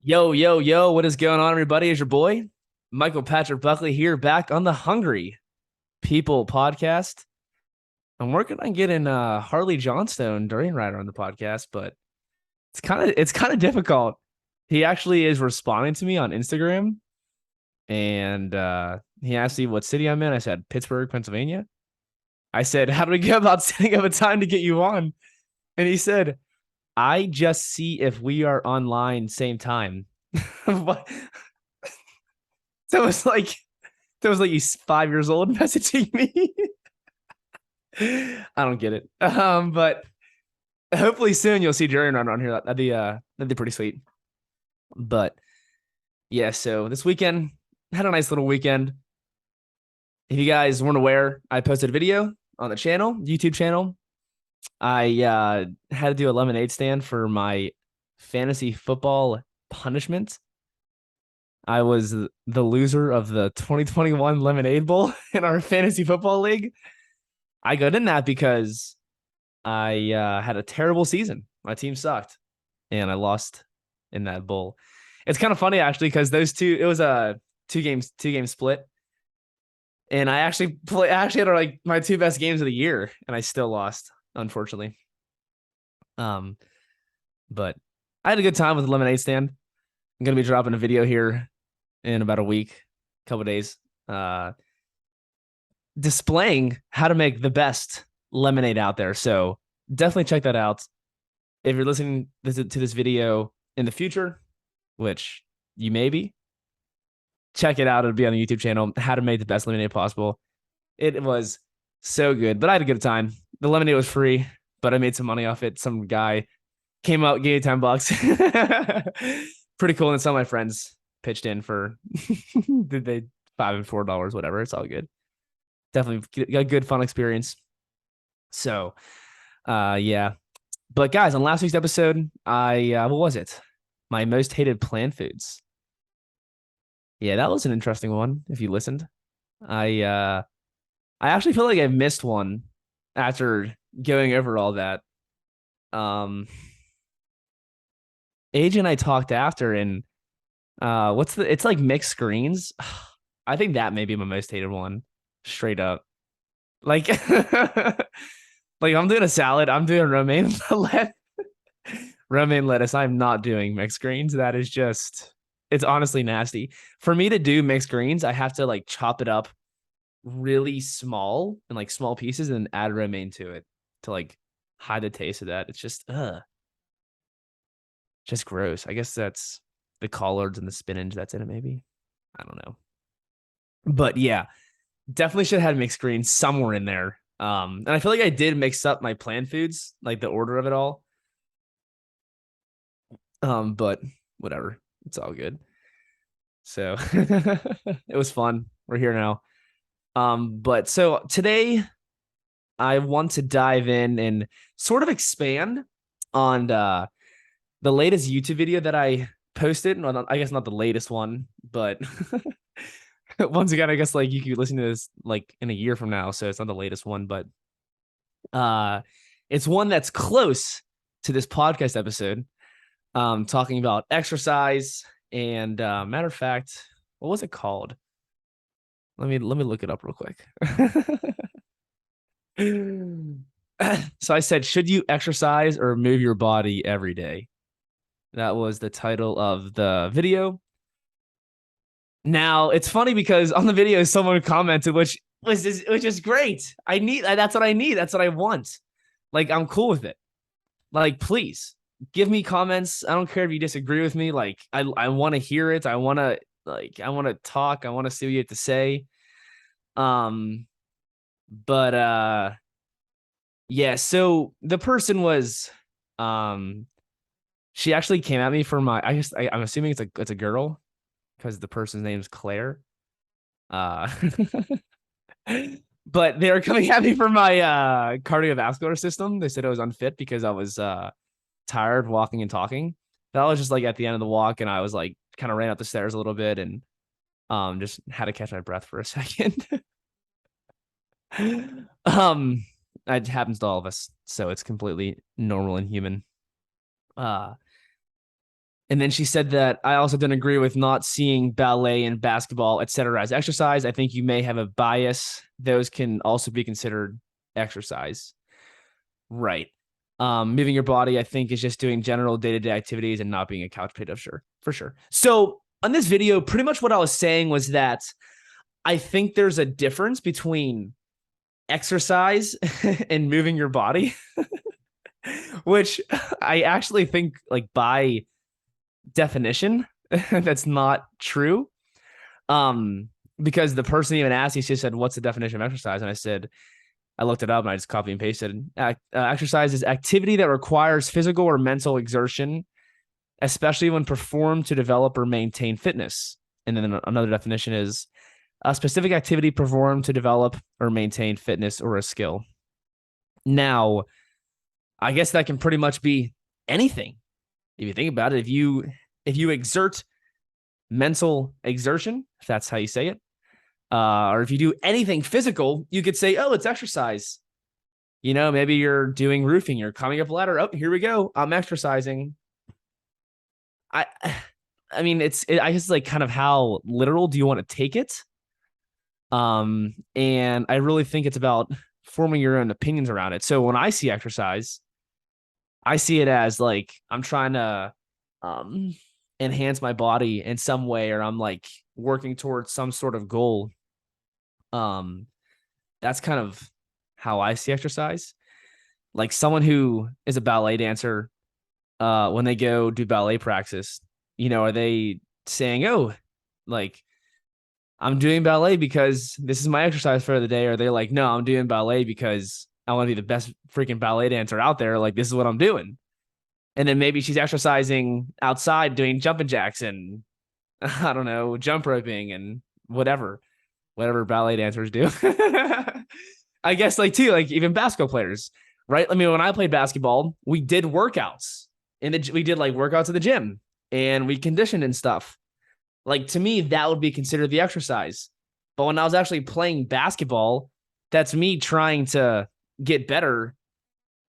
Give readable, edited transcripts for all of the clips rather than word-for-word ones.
Yo, yo, yo, what is going on, everybody? Is your boy, Michael Patrick Buckley here back on the Hungry People podcast. I'm working on getting Harley Johnstone Durian Rider on the podcast, but it's kind of difficult. He actually is responding to me on Instagram and he asked me what city I'm in. I said Pittsburgh, Pennsylvania. I said, how do we go about setting up a time to get you on? And he said, I just see if we are online same time. What? So it's like he's 5 years old messaging me. I don't get it. But hopefully soon you'll see Jerry run around here. That'd be pretty sweet. But yeah, so this weekend had a nice little weekend. If you guys weren't aware, I posted a video on the channel, YouTube channel. I had to do a lemonade stand for my fantasy football punishment. I was the loser of the 2021 Lemonade Bowl in our fantasy football league. I got in that because I had a terrible season. My team sucked, and I lost in that bowl. It's kind of funny actually because it was a two game split, and I actually had like my two best games of the year, and I still lost, unfortunately. Um, but I had a good time with the lemonade stand. I'm gonna be dropping a video here in about a week, couple days, displaying how to make the best lemonade out there. So definitely check that out. If you're listening to this video in the future, which you may be, check it out. It'll be on the YouTube channel, how to make the best lemonade possible. It was so good, but I had a good time. The lemonade was free, but I made some money off it. Some guy came out, gave me $10. Pretty cool. And some of my friends pitched in for did they $5 and $4, whatever. It's all good. Definitely a good fun experience. So yeah. But guys, on last week's episode, what was it? My most hated plant foods. Yeah, that was an interesting one if you listened. I actually feel like I missed one after going over all that. Um AJ and I talked after, and it's like mixed greens. I think that may be my most hated one, straight up. Like like I'm doing a salad, I'm doing romaine lettuce. I'm not doing mixed greens. That is just, it's honestly nasty. For me to do mixed greens, I have to like chop it up really small and like small pieces and add romaine to it to like hide the taste of that. It's just gross. I guess that's the collards and the spinach that's in it, maybe. I don't know. But yeah, definitely should have had mixed greens somewhere in there. And I feel like I did mix up my plant foods, like the order of it all. But whatever. It's all good. So it was fun. We're here now. But so today I want to dive in and sort of expand on the latest YouTube video that I posted. Well, I guess not the latest one, but once again, I guess like you could listen to this like in a year from now, so it's not the latest one, but it's one that's close to this podcast episode, talking about exercise. And matter of fact, what was it called? Let me look it up real quick. So I said, should you exercise or move your body every day? That was the title of the video. Now it's funny because on the video someone commented, which is great. That's what I need. That's what I want. Like, I'm cool with it. Like, please give me comments. I don't care if you disagree with me. Like, I want to hear it. I want to talk. I want to see what you have to say. But yeah, so the person was she actually came at me for my, I'm assuming it's a girl because the person's name is Claire. Uh but they were coming at me for my cardiovascular system. They said I was unfit because I was tired walking and talking. That was just like at the end of the walk, and I was like kind of ran up the stairs a little bit and just had to catch my breath for a second. um it happens to all of us, so it's completely normal and human. uh And then she said that I also didn't agree with not seeing ballet and basketball, etc., as exercise. I think you may have a bias. Those can also be considered exercise. Right. Moving your body, I think, is just doing general day-to-day activities and not being a couch potato, sure, for sure. So on this video, pretty much what I was saying was that I think there's a difference between exercise and moving your body, which I actually think, like, by definition, that's not true. Because the person even asked me, she said, "What's the definition of exercise?" And I said, I looked it up and I just copy and pasted. Exercise is activity that requires physical or mental exertion, especially when performed to develop or maintain fitness. And then another definition is a specific activity performed to develop or maintain fitness or a skill. Now, I guess that can pretty much be anything. If you think about it, if you exert mental exertion, if that's how you say it, or if you do anything physical, you could say, oh, it's exercise. You know, maybe you're doing roofing, you're climbing up a ladder. Oh, here we go. I'm exercising. I mean, I guess it's like kind of how literal do you want to take it? And I really think it's about forming your own opinions around it. So when I see exercise, I see it as like I'm trying to enhance my body in some way, or I'm like working towards some sort of goal. That's kind of how I see exercise. Like someone who is a ballet dancer, when they go do ballet practice, you know, are they saying, oh, like, I'm doing ballet because this is my exercise for the day? Or are they like, no, I'm doing ballet because I want to be the best freaking ballet dancer out there. Like, this is what I'm doing. And then maybe she's exercising outside doing jumping jacks and I don't know, jump roping and whatever ballet dancers do. I guess like too, like even basketball players, right? I mean, when I played basketball, we did workouts we did like workouts at the gym and we conditioned and stuff. Like to me, that would be considered the exercise. But when I was actually playing basketball, that's me trying to get better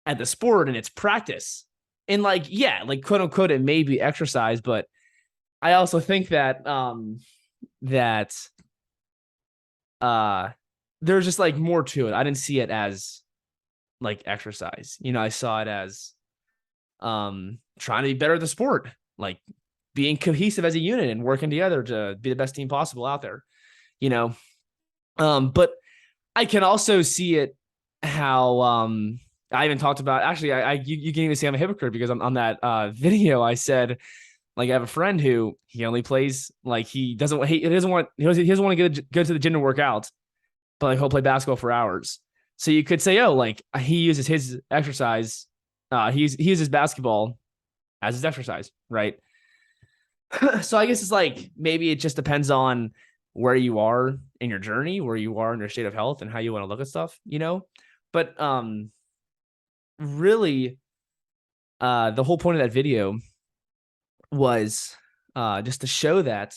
at the sport and it's practice. And like, yeah, like quote unquote, it may be exercise, but I also think that there's just like more to it. I didn't see it as like exercise. You know, I saw it as trying to be better at the sport, like being cohesive as a unit and working together to be the best team possible out there, you know. But I can also see it how I even talked about, actually, you can even see I'm a hypocrite because on that video I said, like, I have a friend who he only plays, like, he doesn't want to go to the gym to work out, but like he'll play basketball for hours. So you could say, oh, like he uses his exercise, he uses basketball as his exercise, right? So I guess it's like maybe it just depends on where you are in your journey, where you are in your state of health, and how you want to look at stuff, you know. But really, the whole point of that video was just to show that,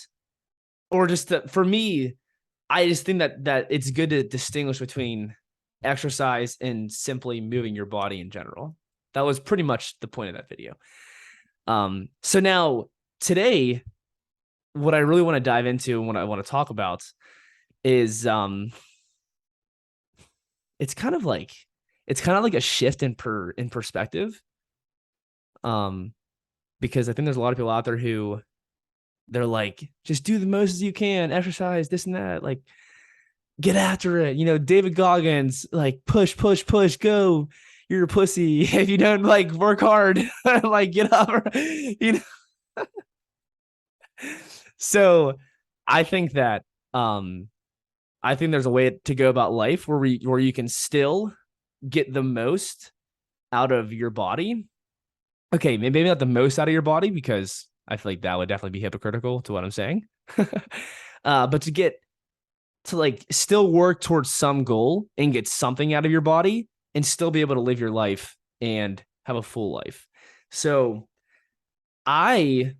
or just to, for me, I just think that it's good to distinguish between exercise and simply moving your body in general. That was pretty much the point of that video. So now today, what I really want to dive into and what I want to talk about is it's kind of like a shift in perspective. Because I think there's a lot of people out there who they're like, just do the most as you can, exercise, this and that, like get after it. You know, David Goggins, like push, go. You're a pussy if you don't like work hard, like get up, you know. So I think that there's a way to go about life where you can still get the most out of your body. Okay, maybe not the most out of your body, because I feel like that would definitely be hypocritical to what I'm saying. But to like still work towards some goal and get something out of your body and still be able to live your life and have a full life. So I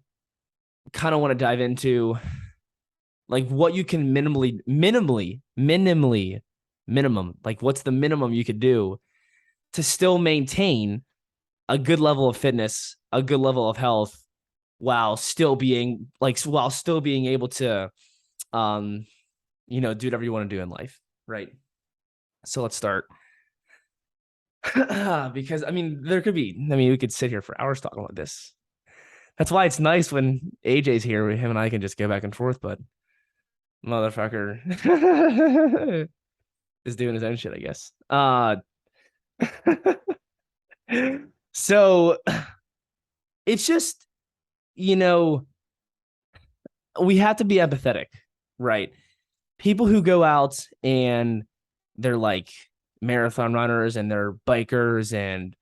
kind of want to dive into like what you can minimum, like what's the minimum you could do to still maintain a good level of fitness, a good level of health, while still being able to, do whatever you want to do in life. Right. So let's start. Because we could sit here for hours talking about this. That's why it's nice when AJ's here. Him and I can just go back and forth, but motherfucker is doing his own shit, I guess. So it's just, we have to be empathetic, right? People who go out and they're like marathon runners and they're bikers and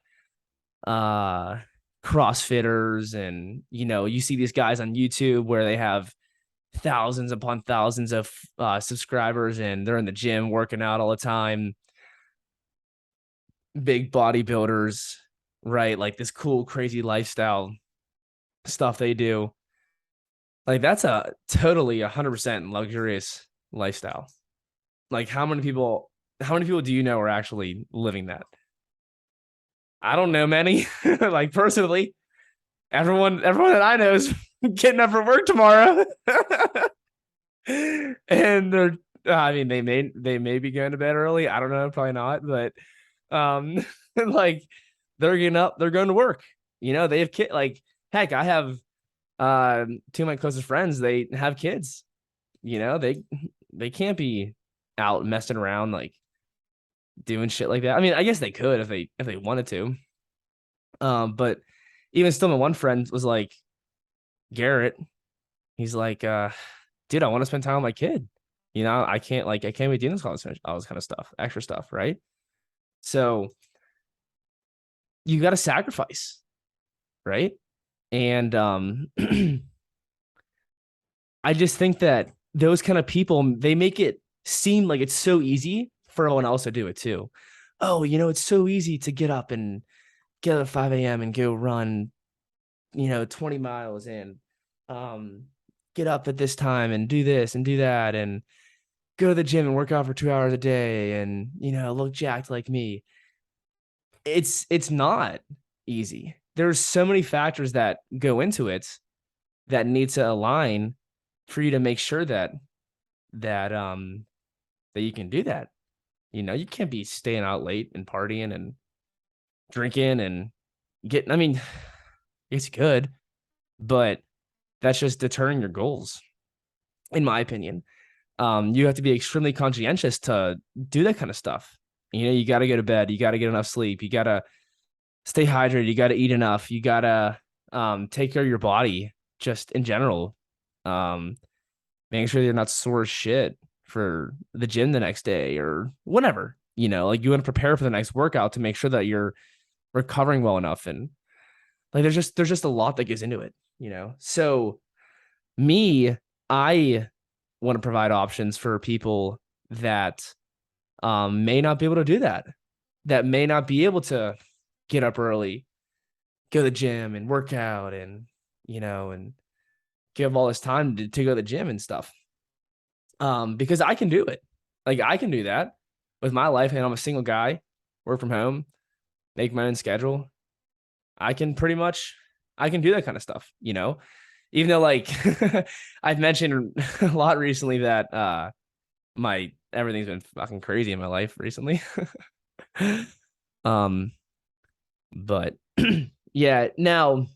CrossFitters, and you see these guys on YouTube where they have thousands upon thousands of subscribers and they're in the gym working out all the time, big bodybuilders, right? Like this cool crazy lifestyle stuff they do. Like that's a totally 100% luxurious lifestyle. Like how many people do you know are actually living that? I don't know many. Like personally, everyone that I know is getting up for work tomorrow. And they're they may be going to bed early. I don't know, probably not, but like they're getting up, they're going to work. They have kids. Like heck, I have two of my closest friends, they have kids. They can't be out messing around like doing shit like that. I mean, I guess they could if they wanted to. But even still, my one friend was like, Garrett, he's like, dude, I want to spend time with my kid. I can't be doing this all this kind of stuff, extra stuff, right? So you got to sacrifice, right? And I just think that those kind of people, they make it seem like it's so easy for everyone else to do it too. Oh, it's so easy to get up and get up at 5 a.m. and go run, 20 miles and get up at this time and do this and do that and go to the gym and work out for 2 hours a day and, look jacked like me. It's not easy. There's so many factors that go into it that need to align for you to make sure that you can do that. You can't be staying out late and partying and drinking and getting, it's good, but that's just deterring your goals, in my opinion. You have to be extremely conscientious to do that kind of stuff. You got to go to bed. You got to get enough sleep. You got to stay hydrated. You got to eat enough. You got to take care of your body just in general. Making sure you're not sore as shit for the gym the next day or whatever. Like you want to prepare for the next workout to make sure that you're recovering well enough. And like there's just a lot that goes into it. So I want to provide options for people that may not be able to do that may not be able to get up early, go to the gym and work out and and give all this time to go to the gym and stuff. Because I can do it. Like I can do that with my life, and I'm a single guy, work from home, make my own schedule. I can do that kind of stuff, even though like I've mentioned a lot recently that everything's been fucking crazy in my life recently. But yeah, now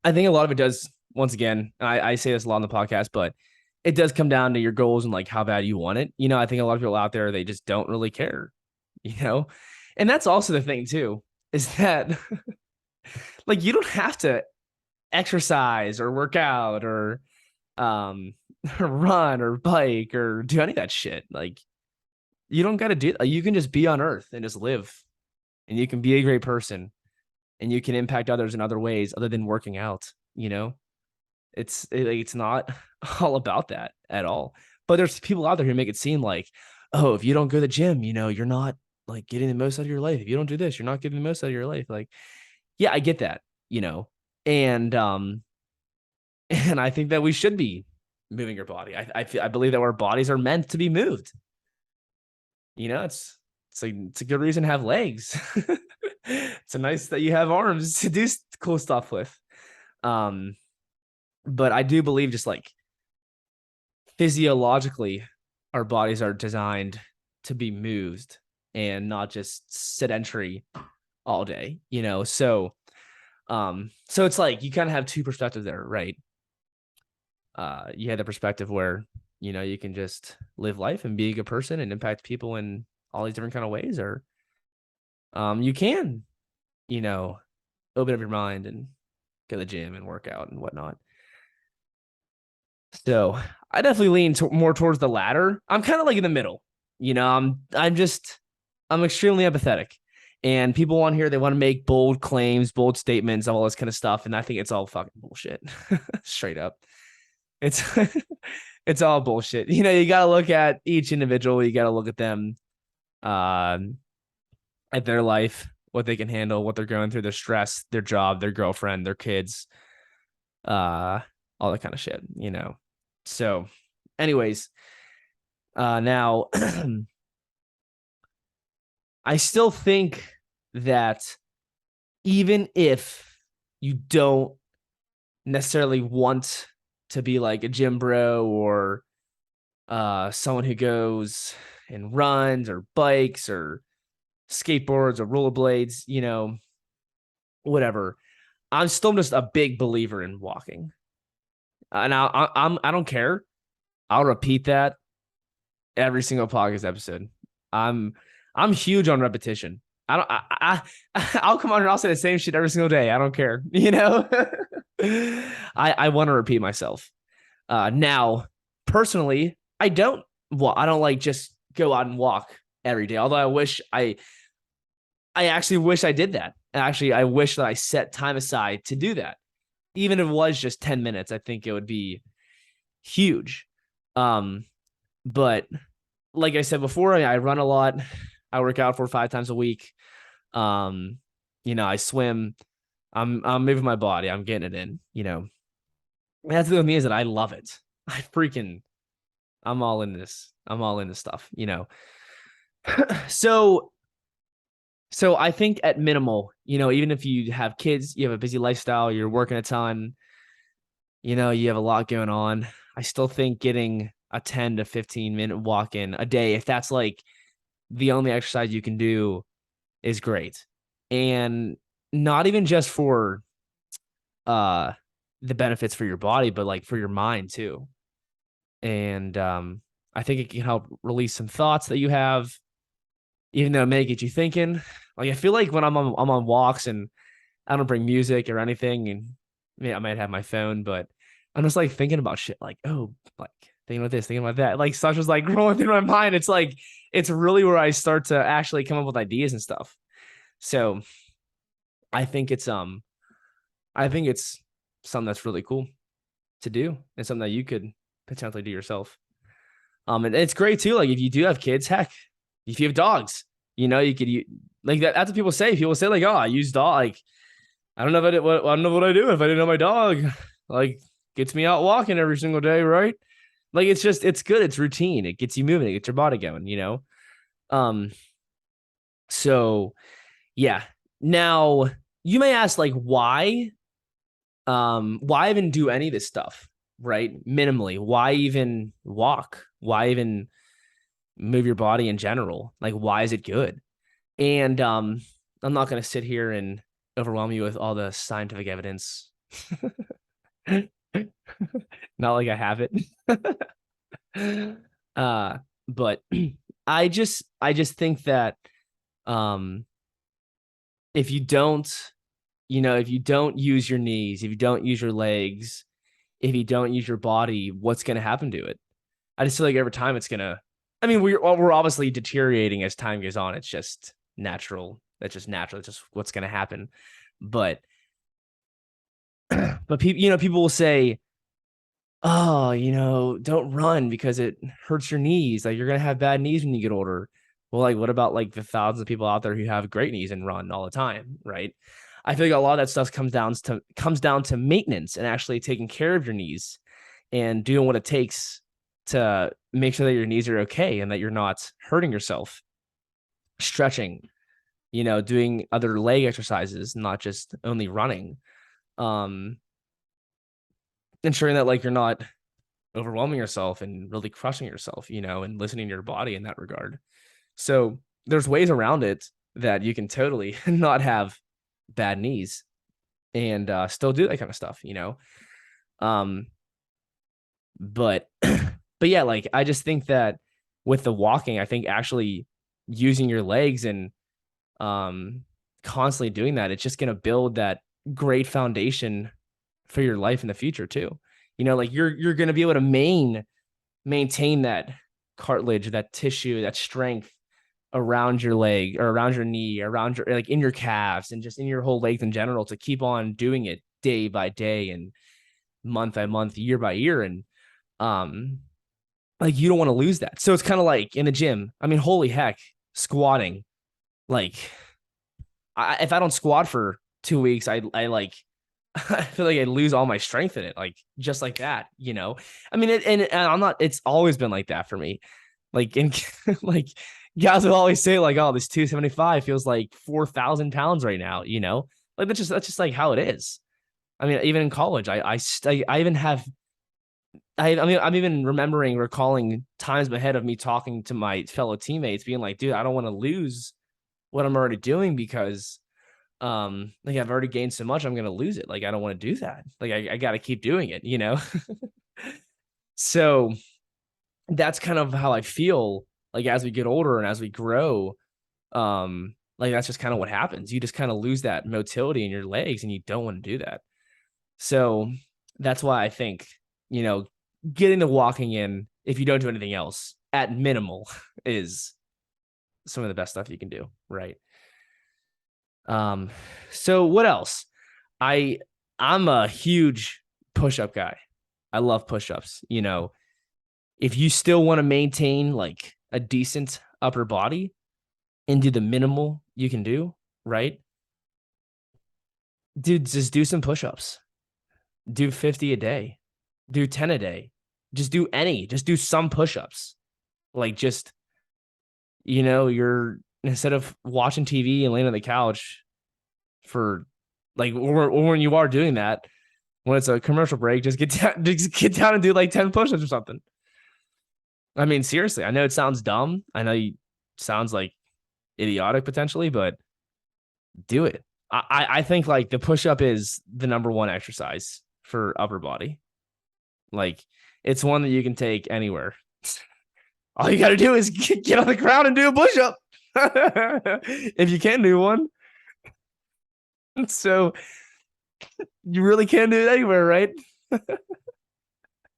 I think a lot of it does, once again, I say this a lot on the podcast, but it does come down to your goals and like how bad you want it. I think a lot of people out there, they just don't really care, and that's also the thing too, is that like you don't have to exercise or work out or run or bike or do any of that shit. Like you don't got to do, you can just be on earth and just live, and you can be a great person and you can impact others in other ways other than working out. It's not all about that at all. But there's people out there who make it seem like, oh, if you don't go to the gym, you're not like getting the most out of your life. If you don't do this, you're not getting the most out of your life. Like, yeah, I get that, and and I think that we should be moving your body. I believe that our bodies are meant to be moved. It's a good reason to have legs. It's a nice that you have arms to do cool stuff with. But I do believe just like physiologically, our bodies are designed to be moved and not just sedentary all day, so it's like you kind of have two perspectives there, right? You had the perspective where, you can just live life and be a good person and impact people in all these different kind of ways, or you can, you know, open up your mind and go to the gym and work out and whatnot. So I definitely lean more towards the latter. I'm kind of like in the middle. I'm extremely empathetic. And people on here, they want to make bold claims, bold statements, all this kind of stuff. And I think it's all fucking bullshit. Straight up. It's it's all bullshit. You gotta look at each individual, you gotta look at them, um, at their life, what they can handle, what they're going through, their stress, their job, their girlfriend, their kids, uh, all that kind of shit. So, anyways, now I still think that even if you don't necessarily want to be like a gym bro or someone who goes and runs or bikes or skateboards or rollerblades, whatever. I'm still just a big believer in walking, and I don't care. I'll repeat that every single podcast episode. I'm I'm huge on repetition. I don't. I'll come on and I'll say the same shit every single day. I don't care. I want to repeat myself. Now, personally, I don't. Well, I don't like just go out and walk every day. Although I actually wish I did that. Actually, I wish that I set time aside to do that. Even if it was just 10 minutes, I think it would be huge. Um, but like I said before, I run a lot. I work out 4 or 5 times a week. Um, I swim. I'm moving my body. I'm getting it in. And that's the thing with me is that I love it. I'm all in this. I'm all in this stuff. So I think at minimal, even if you have kids, you have a busy lifestyle, you're working a ton, you have a lot going on. I still think getting a 10 to 15-minute walk in a day, if that's like the only exercise you can do, is great. And not even just for uh the benefits for your body, but like for your mind too. And I think it can help release some thoughts that you have, even though it may get you thinking. Like I feel like when I'm on walks and I don't bring music or anything, and I might have my phone, but I'm just like thinking about shit, like, oh, like thinking about this, thinking about that. Like such was like rolling through my mind. It's like it's really where I start to actually come up with ideas and stuff. So I think it's something that's really cool to do and something that you could potentially do yourself. And it's great too. Like if you do have kids, heck, if you have dogs, you could like that. That's what people say. People say like, oh, I use dog. Like I don't know I don't know what I do if I didn't know my dog. Like gets me out walking every single day, right? Like it's good. It's routine. It gets you moving. It gets your body going. Um. So yeah. Now you may ask like why even do any of this stuff, right? Minimally, why even walk? Why even move your body in general? Like why is it good? And I'm not going to sit here and overwhelm you with all the scientific evidence. Not like I have it. uh but I just think that um if you don't if you don't use your knees, if you don't use your legs, if you don't use your body, what's going to happen to it? I just feel like every time it's going to, I mean, we're obviously deteriorating as time goes on. It's just natural. That's just natural. It's just what's going to happen. But people will say, oh, don't run because it hurts your knees. Like you're going to have bad knees when you get older. Well, like what about like the thousands of people out there who have great knees and run all the time, right? I feel like a lot of that stuff comes down to maintenance and actually taking care of your knees and doing what it takes to make sure that your knees are okay and that you're not hurting yourself. Stretching, doing other leg exercises, not just only running. Um, ensuring that like you're not overwhelming yourself and really crushing yourself, and listening to your body in that regard. So there's ways around it that you can totally not have bad knees and still do that kind of stuff. Um, but but yeah, like I just think that with the walking, I think actually using your legs and um constantly doing that, it's just gonna build that great foundation for your life in the future too. Like you're gonna be able to maintain that cartilage, that tissue, that strength around your leg or around your knee, around your like in your calves and just in your whole legs in general to keep on doing it day by day and month by month, year by year. And um like you don't want to lose that. So it's kind of like in the gym. I mean, holy heck, squatting. Like if I don't squat for 2 weeks, I like I feel like I lose all my strength in it, like just like that. I mean, and I'm not. It's always been like that for me. Like in like guys will always say like, "Oh, this 275 feels like 4,000 pounds right now." Like that's just like how it is. I mean, even in college, I even have. I mean, I'm even recalling times ahead of me talking to my fellow teammates, being like, "Dude, I don't want to lose what I'm already doing because." Like I've already gained so much, I'm gonna lose it. Like I don't want to do that. Like I got to keep doing it. So that's kind of how I feel. Like as we get older and as we grow, like that's just kind of what happens. You just kind of lose that motility in your legs, and you don't want to do that. So that's why I think you know getting the walking in, if you don't do anything else, at minimal, is some of the best stuff you can do. Right. So what else? I I'm a huge push-up guy. I love push-ups. If you still want to maintain like a decent upper body and do the minimal you can do, right? Dude, just do some push-ups. Do 50 a day. Do 10 a day. Just do some push-ups. Like you're instead of watching TV and laying on the couch for like or when you are doing that, when it's a commercial break, just get down and do like 10 push-ups or something. I mean, seriously, I know it sounds dumb. I know it sounds like idiotic potentially, but do it. I think like the push-up is the number one exercise for upper body. Like it's one that you can take anywhere. All you got to do is get on the ground and do a push-up. If you can do one. So you really can do it anywhere, right?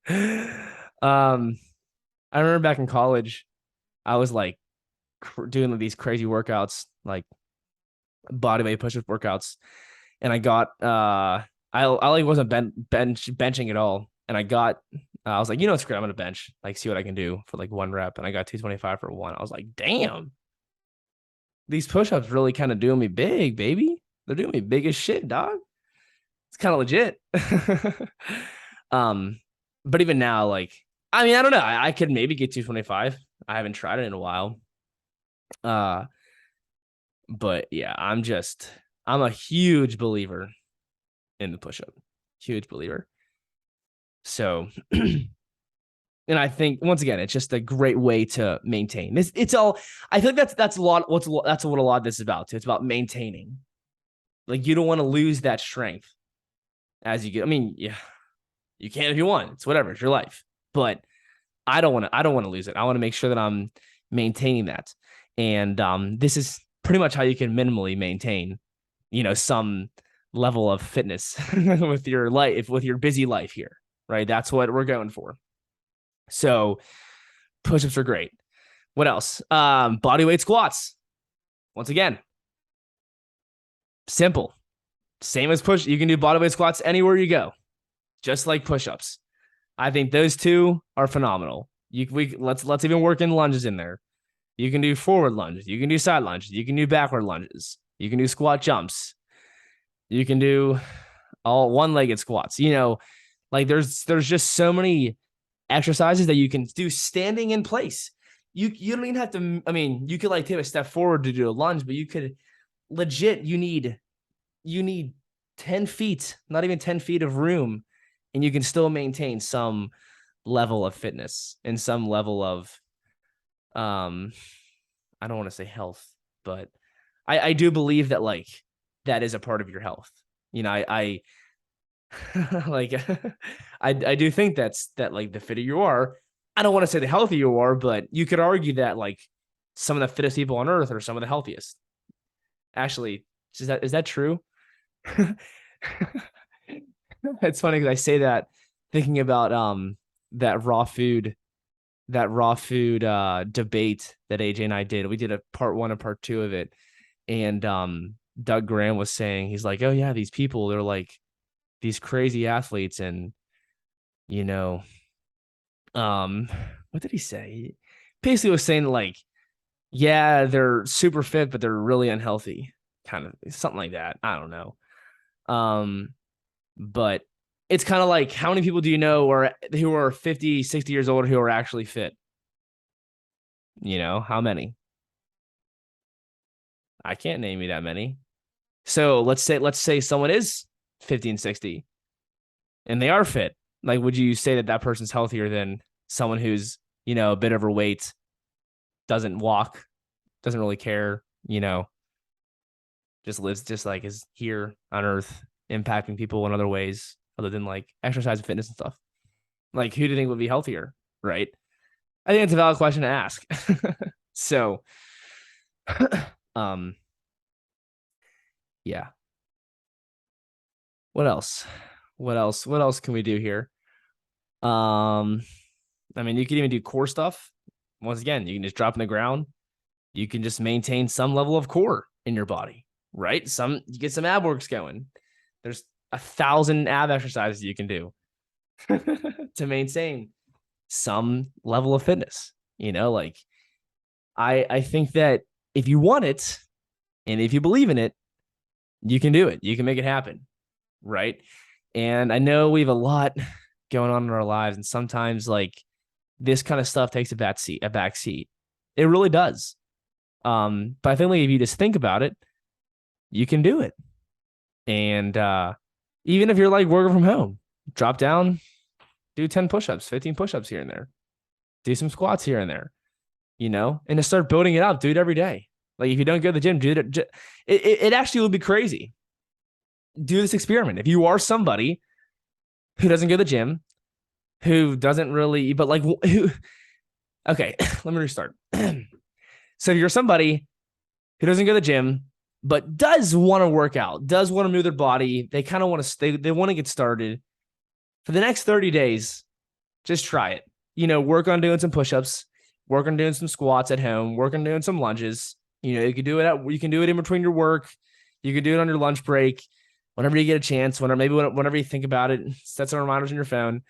I remember back in college, I was like doing these crazy workouts, like body weight push-up workouts, and I got I like wasn't benching at all, and I was like, it's great. I'm gonna bench, like see what I can do for like one rep, and I got 225 for one. I was like, damn, these push-ups really kind of doing me big, baby. They're doing me big as shit, dog. It's kind of legit. But even now, like, I mean, I don't know. I could maybe get 225. I haven't tried it in a while. But yeah, I'm a huge believer in the push-up. Huge believer. So, and I think once again, it's just a great way to maintain this. It's all, I think that's a lot. That's what a lot of this is about too. It's about maintaining. Like you don't want to lose that strength as you get. I mean, yeah, you can if you want. It's whatever. It's your life. But I don't want to lose it. I want to make sure that I'm maintaining that. And this is pretty much how you can minimally maintain, some level of fitness with your life, with your busy life here, right? That's what we're going for. So push-ups are great. What else? Body weight squats. Once again, simple. Same as push. You can do body weight squats anywhere you go, just like push-ups. I think those two are phenomenal. Let's even work in lunges in there. You can do forward lunges. You can do side lunges. You can do backward lunges. You can do squat jumps. You can do all one-legged squats. Like there's just so many exercises that you can do standing in place. You don't even have to. I mean, you could like take a step forward to do a lunge, but you could legit. You need 10 feet, not even 10 feet of room and you can still maintain some level of fitness and some level of I don't want to say health, but I do believe that like that is a part of your health. You know, I like I do think that like the fitter you are, I don't want to say the healthier you are, but you could argue that like some of the fittest people on earth are some of the healthiest. Actually, is that true? It's funny because I say that thinking about that raw food debate that AJ and I did. We did a part 1 and part 2 of it. And Doug Graham was saying, he's like, oh yeah, these people, they're like these crazy athletes. And, you know, what did he say? He basically was saying like, yeah, they're super fit, but they're really unhealthy. Kind of something like that. I don't know. But it's kind of like, how many people do you know who are 50, 60 years old who are actually fit? You know, how many? I can't name you that many. So let's say someone is 50 and 60 and they are fit. Like, would you say that that person's healthier than someone who's, you know, a bit overweight, doesn't walk, doesn't really care, you know, just lives just like is here on earth, impacting people in other ways other than like exercise and fitness and stuff? Like, who do you think would be healthier? Right. I think it's a valid question to ask. So, um, yeah. What else? What else can we do here? I mean, you can even do core stuff. Once again, you can just drop in the ground. You can just maintain some level of core in your body, right? You get some ab works going. There's 1,000 ab exercises you can do to maintain some level of fitness. You know, like I think that if you want it and if you believe in it, you can do it. You can make it happen, right? And I know we have a lot going on in our lives, and sometimes like this kind of stuff takes a back seat. It really does. But I think like if you just think about it, you can do it. And even if you're like working from home, drop down, do 10 push-ups, 15 push-ups here and there, do some squats here and there, you know, and to start building it up, do it every day. Like if you don't go to the gym, do it. It actually would be crazy. Do this experiment. If you are somebody who doesn't go to the gym, who doesn't really, but like who, okay, let me restart. So if you're somebody who doesn't go to the gym, but does want to work out, does want to move their body, they kind of want to stay, they want to get started. For the next 30 days, just try it. You know, work on doing some push-ups, work on doing some squats at home, work on doing some lunges. You know, you can do it in between your work. You can do it on your lunch break, whenever you get a chance, whenever you think about it, set some reminders on your phone.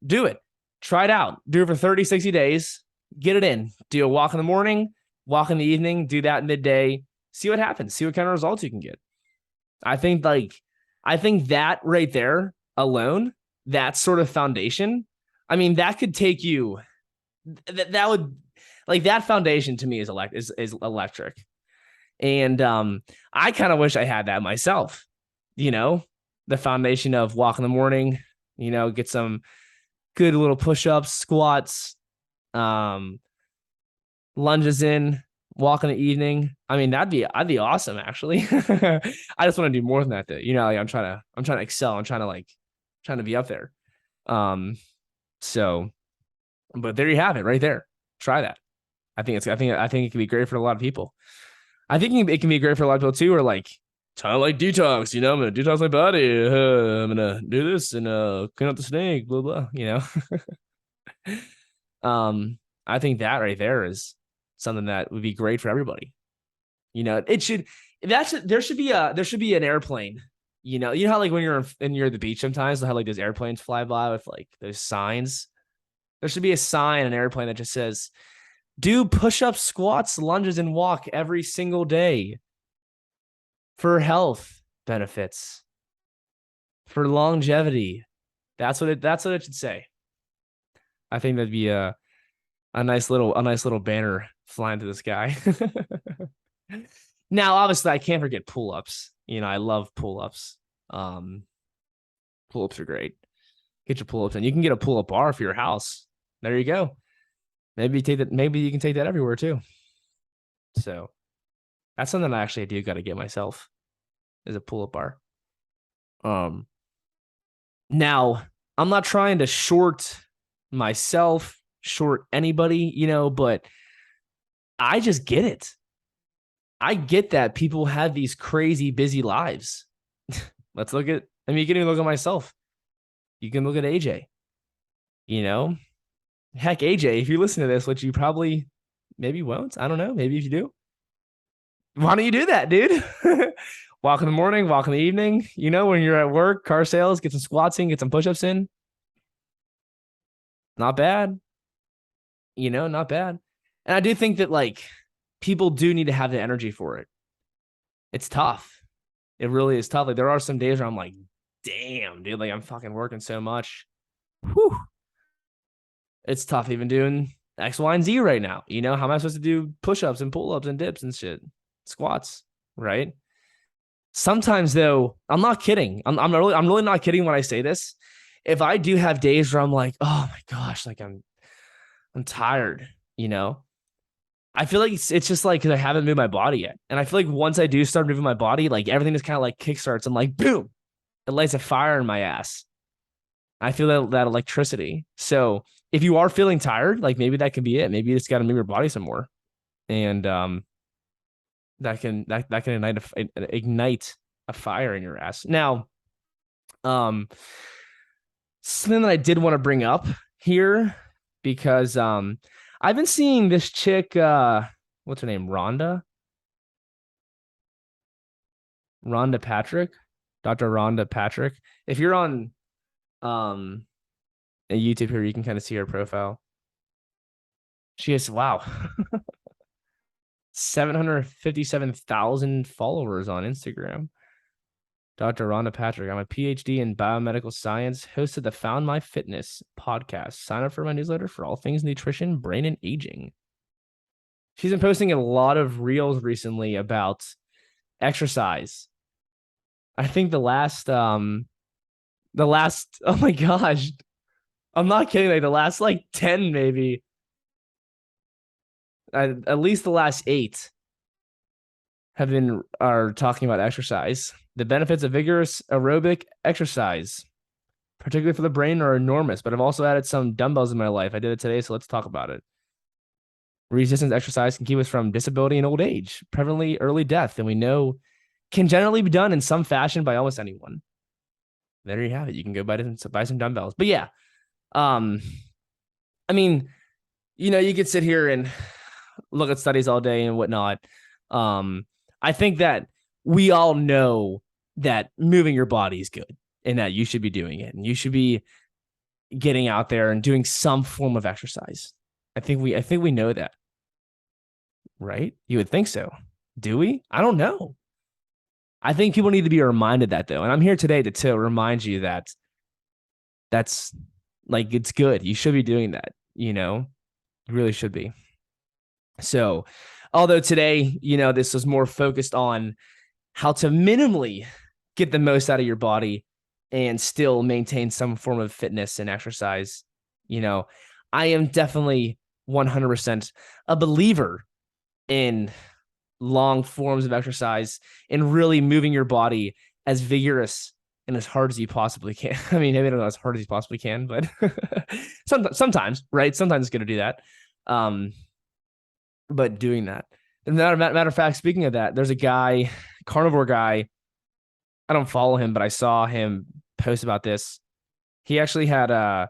Do it. Try it out. Do it for 30, 60 days. Get it in. Do a walk in the morning, walk in the evening, do that midday. See what happens. See what kind of results you can get. I think that right there alone, that sort of foundation, I mean, that could take you, that would, like, that foundation to me is electric. And I kind of wish I had that myself, you know, the foundation of walk in the morning, you know, get some good little push-ups, squats, lunges in, walk in the evening. I mean, I'd be awesome actually. I just want to do more than that though. You know, like I'm trying to excel. I'm trying to be up there. So, but there you have it right there. Try that. I think it can be great for a lot of people. I think it can be great for a lot of people too, or like trying to like detox, you know, I'm gonna detox my body. I'm gonna do this and clean up the snake, blah blah, you know. I think that right there is something that would be great for everybody. You know, there should be an airplane. You know how like when you're at the beach sometimes they'll have like those airplanes fly by with like those signs. There should be a sign, an airplane that just says, do push-ups, squats, lunges, and walk every single day for health benefits, for longevity. That's what it should say. I think that'd be a nice little banner flying to the sky. Now, obviously, I can't forget pull-ups. You know, I love pull-ups. Pull-ups are great. Get your pull-ups in. You can get a pull-up bar for your house. There you go. Maybe take that. Maybe you can take that everywhere too. So that's something I actually do got to get myself is a pull-up bar. Now I'm not trying to short myself, short anybody, but I just get it. I get that people have these crazy busy lives. You can even look at myself. You can look at AJ, heck, AJ, if you listen to this, which you probably maybe won't, I don't know. Maybe if you do, why don't you do that, dude? Walk in the morning, walk in the evening, when you're at work, car sales, get some squats in, get some push-ups in. Not bad. Not bad. And I do think that people do need to have the energy for it. It's tough. It really is tough. Like there are some days where I'm like, damn, dude, I'm fucking working so much. Whew. It's tough even doing X, Y, and Z right now. How am I supposed to do push-ups and pull-ups and dips and shit? Squats, right? Sometimes though, I'm not kidding. I'm really not kidding when I say this. If I do have days where I'm like, oh my gosh, I'm tired, I feel like it's just because I haven't moved my body yet. And I feel like once I do start moving my body, everything just kind of kickstarts and boom, it lights a fire in my ass. I feel that electricity. So if you are feeling tired, maybe that can be it. Maybe you just got to move your body some more. And that can ignite a fire in your ass. Now, something that I did want to bring up here because I've been seeing this chick, what's her name? Rhonda Patrick, Dr. Rhonda Patrick. If you're on a YouTube here, you can kind of see her profile. She has, wow, 757,000 followers on Instagram. Dr. Rhonda Patrick. I'm a PhD in biomedical science, host of the Found My Fitness podcast. Sign up for my newsletter for all things nutrition, brain, and aging. She's been posting a lot of reels recently about exercise. I think the last, oh my gosh, I'm not kidding. The last 10, maybe, at least the last 8 are talking about exercise. The benefits of vigorous aerobic exercise, particularly for the brain, are enormous, but I've also added some dumbbells in my life. I did it today, so let's talk about it. Resistance exercise can keep us from disability and old age, prevalently early death, and we know can generally be done in some fashion by almost anyone. There you have it. You can go buy some dumbbells. But yeah, you could sit here and look at studies all day and whatnot. I think that we all know that moving your body is good and that you should be doing it and you should be getting out there and doing some form of exercise. I think we know that, right? You would think so. Do we? I don't know. I think people need to be reminded that though. And I'm here today to remind you that that's it's good. You should be doing that, you really should be. So, although today, this was more focused on how to minimally get the most out of your body and still maintain some form of fitness and exercise, I am definitely 100% a believer in long forms of exercise and really moving your body as vigorous and as hard as you possibly can. I mean, maybe not as hard as you possibly can, but sometimes, right? Sometimes it's going to do that. But doing that. And matter of fact, speaking of that, there's a guy, Carnivore guy. I don't follow him, but I saw him post about this. He actually had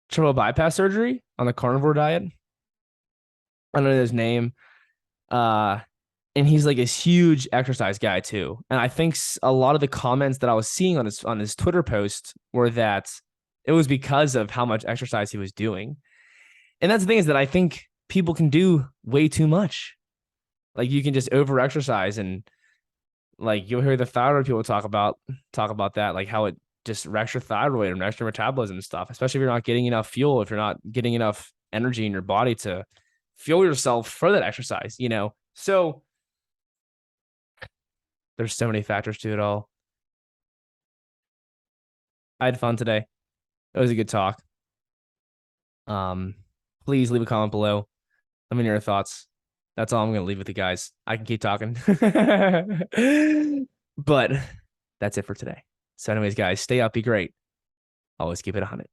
triple bypass surgery on the carnivore diet. I don't know his name. And he's this huge exercise guy too. And I think a lot of the comments that I was seeing on his Twitter post were that it was because of how much exercise he was doing. And that's the thing, is that I think people can do way too much. You can just over exercise, and you'll hear the thyroid people talk about that, how it just wrecks your thyroid and wrecks your metabolism and stuff, especially if you're not getting enough fuel, if you're not getting enough energy in your body to fuel yourself for that exercise, So there's so many factors to it all. I had fun today. It was a good talk. Please leave a comment below. Let me know your thoughts. That's all I'm gonna leave with you guys. I can keep talking. But that's it for today. So, anyways, guys, stay up, be great. Always keep it 100.